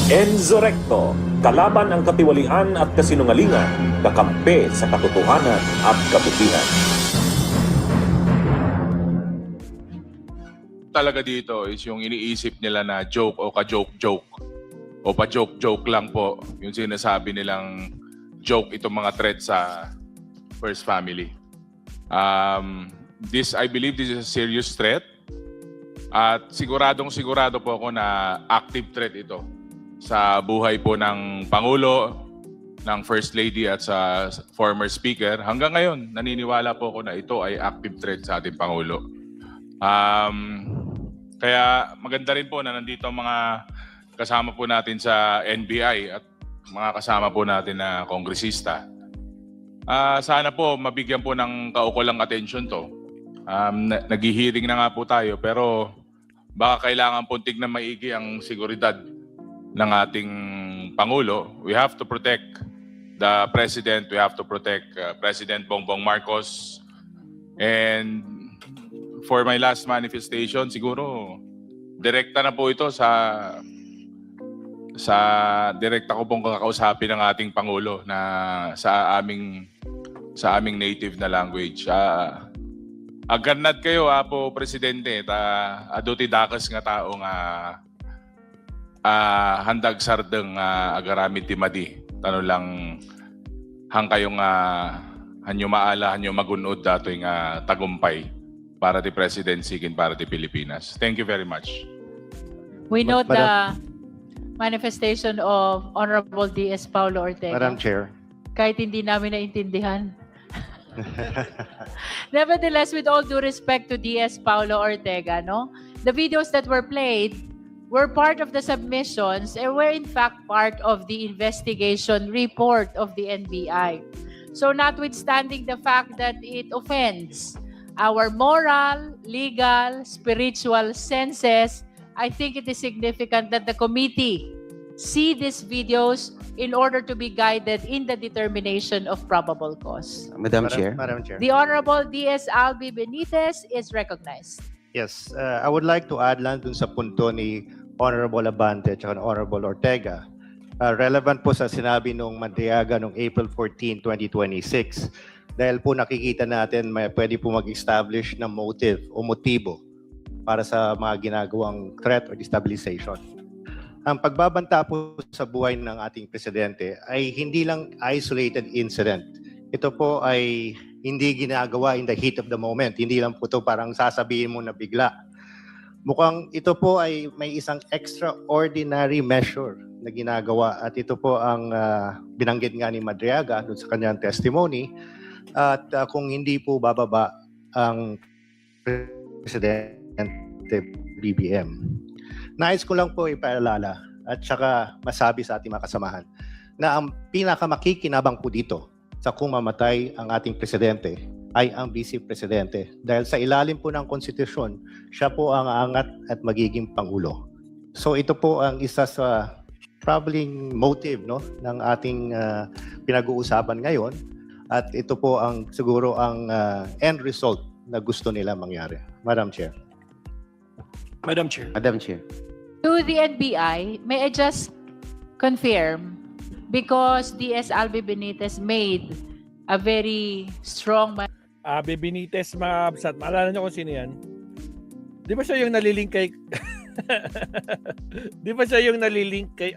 Enzo Recto, kalaban ang katiwalian at kasinungalingan, kakampi sa katotohanan at kabutihan. Talaga dito is yung iniisip nila na joke o ka-joke-joke o pa-joke-joke lang po yung sinasabi nilang joke itong mga threat sa First Family. I believe this is a serious threat at sigurado po ako na active threat ito sa buhay po ng Pangulo, ng First Lady at sa former Speaker. Hanggang ngayon, naniniwala po ako na ito ay active threat sa ating Pangulo. Kaya maganda rin po na nandito ang mga kasama po natin sa NBI at mga kasama po natin na kongresista. Sana po mabigyan po ng kaukulang atensyon to. Naghihiring na nga po tayo pero baka kailangan po tignan maigi ang seguridad ng ating Pangulo. We have to protect the President. We have to protect President Bongbong Marcos. And for my last manifestation, siguro direkta na po ito sa direkta ko pong kakausapin ng ating Pangulo na sa aming native na language. Agannad kayo po Presidente aduti dakas nga taong handag sardeng agaramid ti madi. Tano lang hang kayong hanyo maala hanyo magunod dato yung tagumpay para ti presidency kin para ti Pilipinas. Thank you very much. We note the manifestation of Honorable D.S. Paulo Ortega. Madam Chair. Kahit hindi namin naintindihan. Nevertheless, with all due respect to D.S. Paulo Ortega, no, the videos that were played were part of the submissions and were in fact part of the investigation report of the NBI. So notwithstanding the fact that it offends our moral, legal, spiritual senses, I think it is significant that the committee see these videos in order to be guided in the determination of probable cause. Madam Chair. Madam Chair. The Honorable D.S. Albi Benitez is recognized. Yes, I would like to add lang dun sa punto ni Honorable Abante at Honorable Ortega. Relevant po sa sinabi nung Madriaga noong April 14, 2026. Dahil po nakikita natin may pwede po mag-establish ng motive o motibo para sa mga ginagawang threat or destabilization. Ang pagbabanta po sa buhay ng ating presidente ay hindi lang isolated incident. Ito po ay hindi ginagawa in the heat of the moment. Hindi lang po ito parang sasabihin mo na bigla. Mukhang ito po ay may isang extraordinary measure na ginagawa at ito po ang binanggit nga ni Madriaga doon sa kanyang testimony. At kung hindi po bababa ang Presidente BBM. Nais ko lang po ipaalala at saka masabi sa ating mga kasamahan na ang pinakamakikinabang po dito sa kung mamatay ang ating Presidente ay ang Vice Presidente. Dahil sa ilalim po ng konstitusyon, siya po ang aangat at magiging Pangulo. So ito po ang isa sa traveling motive no, ng ating pinag-uusapan ngayon. At ito po ang siguro ang end result na gusto nila mangyari. Madam Chair. Madam Chair. Madam Chair. To the NBI, may I just confirm, because D.S. Albi Benitez made a very strong... Albi Benitez, mabsat. Maalala niyo kung sino yan? Di ba siya yung nalilink kay... Di ba siya yung nalilink kay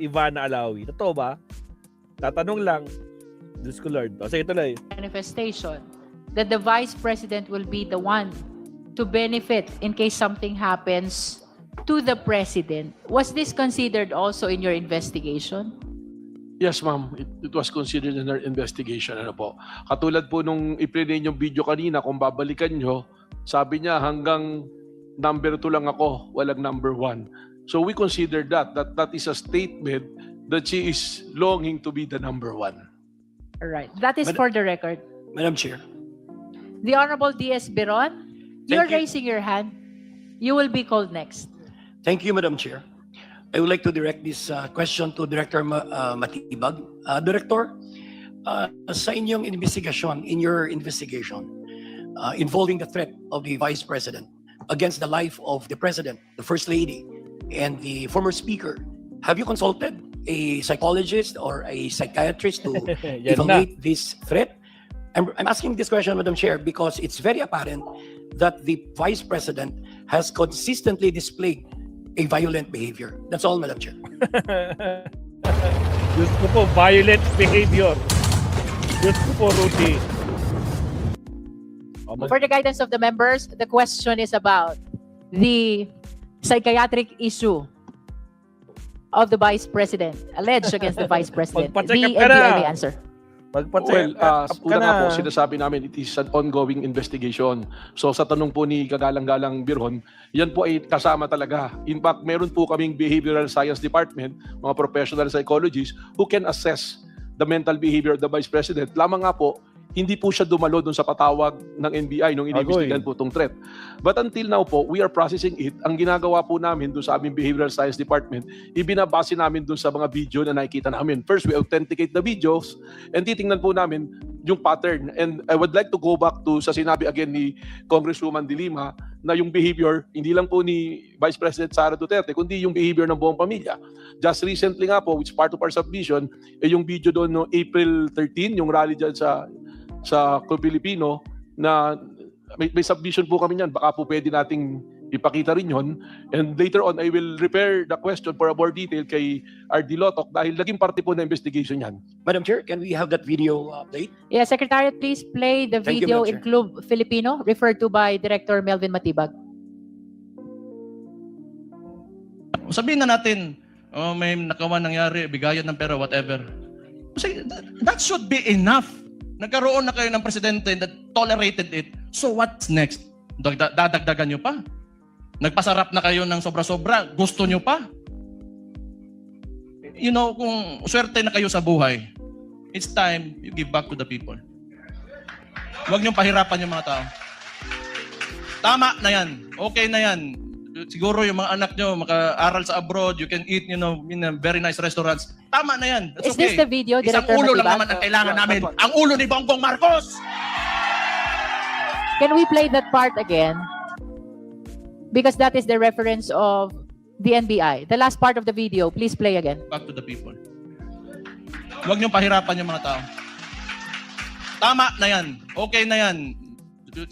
Ivana Alawi? Totoo ba? Tatanong lang. Diyos ko Lord. O, sige tuloy. manifestation that the Vice President will be the one to benefit in case something happens to the President. Was this considered also in your investigation? Yes, ma'am. It was considered in our investigation. Ano po? Katulad po nung i-play yung video kanina, kung babalikan nyo, sabi niya hanggang number 2 lang ako, walang number 1. So we consider that is a statement that she is longing to be the number 1. All right. That is for the record. Madam Chair. The Honorable D.S. Biron, you're you. raising your hand. You will be called next. Thank you, Madam Chair. I would like to direct this question to Director Matibag. Director, sa inyong investigation, in your investigation, involving the threat of the Vice President against the life of the President, the First Lady, and the former speaker, have you consulted a psychologist or a psychiatrist to Yan na. evaluate this threat? I'm asking this question, Madam Chair, because it's very apparent that the Vice President has consistently displayed a violent behavior. That's all, Madam Chair. Diyos ko po, violent behavior. Diyos ko po, Rudy. Oh, For the guidance of the members, the question is about the psychiatric issue of the Vice President, alleged against the Vice President. The Magpa-check up ka na. NBI may answer. Magpa-check Well, up ka una nga na. po, sinasabi namin it is an ongoing investigation. So sa tanong po ni Kagalang-Galang Biron, yan po ay kasama talaga. In fact, meron po kaming behavioral science department, mga professional psychologists who can assess the mental behavior of the Vice President. Lamang nga po, hindi po siya dumalo dun sa patawag ng NBI nung inimbestigahan po itong threat. But until now po, we are processing it. Ang ginagawa po namin dun sa aming behavioral science department, ibinabase namin dun sa mga video na nakikita namin. First, we authenticate the videos and titingnan po namin yung pattern. And I would like to go back to sa sinabi again ni Congresswoman De Lima na yung behavior, hindi lang po ni Vice President Sara Duterte, kundi yung behavior ng buong pamilya. Just recently nga po, which part of our submission, yung video doon no April 13, yung rally dyan sa Club Filipino na may submission po kami niyan. Baka po pwede nating ipakita rin yon. And later on, I will repair the question for a more detail kay R.D. Lotoc dahil naging parte po na investigation yan. Madam Chair, can we have that video played? Yeah, Secretariat, please play the Thank you, video Madam in Club Filipino, referred to by Director Melvin Matibag. Sabihin na natin, may nakawan nangyari, bigayan ng pera, whatever. Kasi that should be enough. Nagkaroon na kayo ng presidente that tolerated it. So what's next? Dadagdagan nyo pa? Nagpasarap na kayo ng sobra-sobra, gusto nyo pa? You know, kung swerte na kayo sa buhay, it's time you give back to the people. Huwag nyo pahirapan yung mga tao. Tama na yan. Okay na yan. Siguro yung mga anak nyo maka-aral sa abroad, you can eat, you know, in a very nice restaurants. Tama na yan. That's Is this okay. the video, Isang Director ulo lang Matibag? naman ang kailangan namin. Ang ulo ni Bongbong Marcos! Can we play that part again? Because that is the reference of the NBI. The last part of the video, please play again. Back to the people. Huwag niyong pahirapan yung mga tao. Tama na yan. Okay na yan.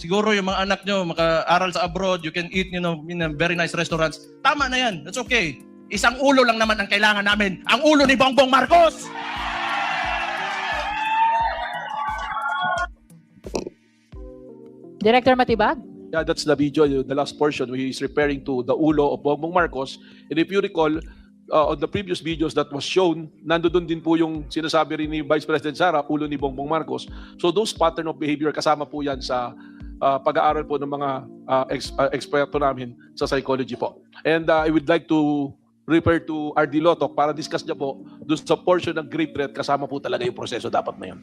Siguro yung mga anak nyo maka-aral sa abroad, you can eat, you know, in a very nice restaurants. Tama na yan. That's okay. Isang ulo lang naman ang kailangan namin. Ang ulo ni Bongbong Marcos! Director Matibag? Yeah, that's the video, the last portion, where he's referring to the ulo of Bongbong Marcos. And if you recall, on the previous videos that was shown, nandoon din po yung sinasabi rin ni Vice President Sara, ulo ni Bongbong Marcos. So those pattern of behavior, kasama po yan sa pag-aaral po ng mga eksperto namin sa psychology po. And I would like to refer to R.D. Lotoc para discuss niya po doon sa portion ng grave threat, kasama po talaga yung proseso dapat na yun.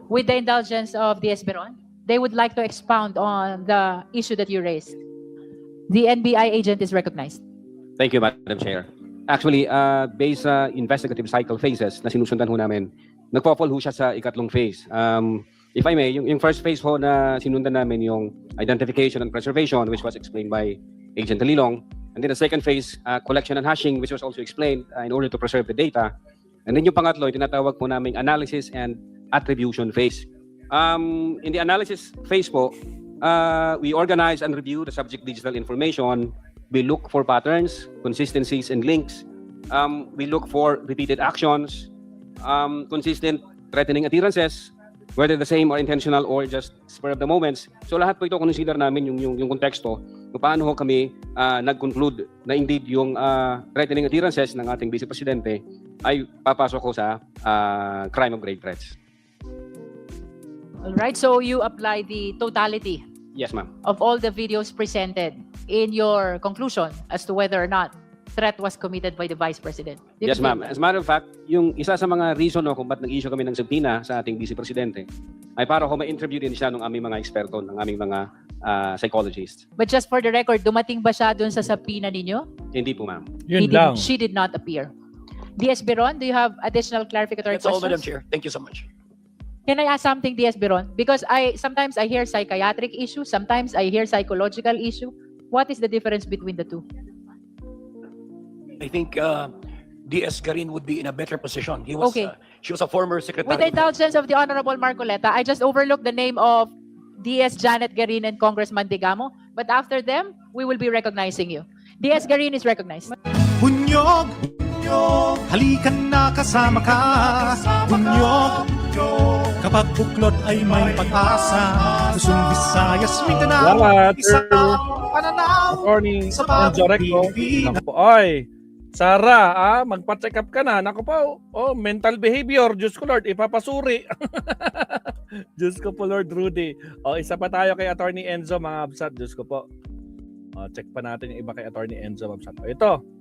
With the indulgence of the Esperon, they would like to expound on the issue that you raised. The NBI agent is recognized. Thank you, Madam Chair. Actually, based sa investigative cycle phases na sinusundan ho namin, nagpo-fall ho siya sa ikatlong phase. If I may, yung first phase ho na sinundan namin yung identification and preservation, which was explained by Agent Talilong. And then the second phase, collection and hashing, which was also explained in order to preserve the data. And then yung pangatlo, yung tinatawag po namin analysis and attribution phase. In the analysis phase po, we organize and review the subject digital information. We look for patterns, consistencies, and links. We look for repeated actions, consistent threatening appearances, whether the same or intentional or just spur of the moments. So lahat po ito consider namin yung konteksto kung paano ho kami nag-conclude na indeed yung threatening appearances ng ating Vice Presidente ay papasok ko sa crime of grave threats. All right, so you apply the totality Yes, ma'am. of all the videos presented in your conclusion as to whether or not threat was committed by the Vice President. Did Yes, you ma'am. think As a matter of fact, yung isa sa mga reason kung ba't nag-issue kami ng subpoena sa ating Vice Presidente ay para ko ma-interview din siya ng aming mga eksperto, ng aming mga psychologists. But just for the record, dumating ba siya dun sa subpoena ninyo? Hindi po, ma'am. Yun lang. She did not appear. DS Beron, do you have additional clarificatory That's all, questions? Madam Chair. Thank you so much. Can I ask something, DS Beron? Because sometimes I hear psychiatric issue, sometimes I hear psychological issue. What is the difference between the two? I think DS Garin would be in a better position. He was, Okay. she was a former secretary. With the indulgence of the Honorable Marcoleta, I just overlooked the name of DS Janet Garin and Congressman Digamo. But after them, we will be recognizing you. DS Garin is recognized. Bunyog, halikan na kasama ka. Bunyog, kapag buklod ay may pag-asa. Luzon, Visayas, Mindanao, Salamat, isa sir. pananaw Attorney sa bagong Enzo Recto. Pilipinas. Naku po, oy. Sara, magpa-check up ka na. Naku po, mental behavior. Diyos ko Lord, ipapasuri. Diyos ko po Lord Rudy. Isa pa tayo kay Attorney Enzo, mga absat. Diyos ko po. Check pa natin yung iba kay Attorney Enzo, mga absat. Ito,